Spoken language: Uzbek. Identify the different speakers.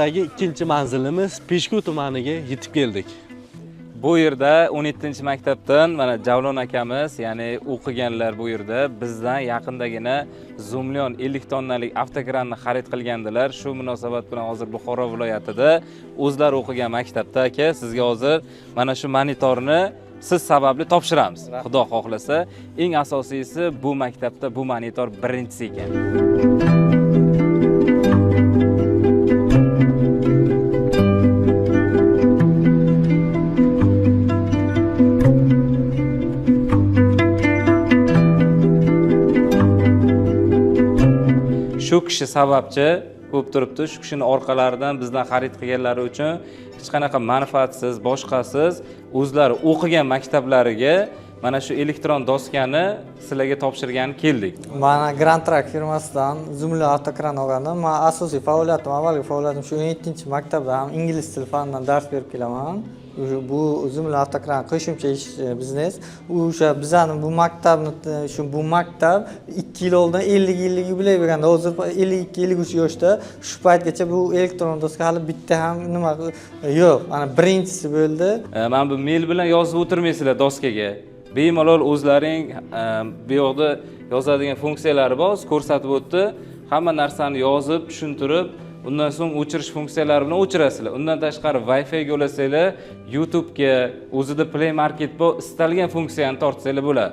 Speaker 1: safardagi ikkinchi manzilimiz Peshku tumaniga yetib keldik.
Speaker 2: Bu yerda 17-maktabdan mana Javlon akamiz, ya'ni o'qiganlar bu yerda bizdan yaqindagina Zoomlion 50 tonnalik avtokranni xarid qilgandilar. Shu munosabat bilan hozir Buxoro viloyatida o'zlari o'qigan maktabda aka sizga hozir mana shu monitorni siz sababli topshiramiz. Xudo xohlasa, eng asosiysi bu maktabda bu monitor birinchisi ekan. Shu kishi sababchi bo'lib turibdi. Shu kishining orqalaridan bizdan xarid qilganlari uchun hech qanaqa manfaatsiz, boshqasiz o'zlari o'qigan maktablariga mana shu elektron doskani sizlarga topshirgani keldik.
Speaker 3: Mana Grand Track firmasidan Zoomlion avtokran olgandim. Men asosiy faoliyatim, avvalgi faoliyatim shu 17-maktabda ham ingliz tili fanidan dars berib kelaman. Bu Zoomlion avtokran qo'shimcha ish biznes. O'sha bizning bu maktabni bu maktab 2 yil oldin 50 yubiley bo'lganda, hozir 52-53 yoshda shu paytgacha bu elektron doska hali bitta ham nima yo'q. Mana birinchisi bo'ldi.
Speaker 2: Men bu mail bilan yozib o'tirmaysizlar doskaga. Bemalol o'zlaring bu yoqda yozadigan funksiyalari bor, ko'rsatib o'tdi. Hamma narsani yozib, tushuntirib, undan so'ng o'chirish funksiyalari bilan o'chirasizlar. Undan tashqari Wi-Fi ga ulasanglar, YouTube ga, o'zida Play Market bor, istalgan funksiyani tortsanglar bo'ladi.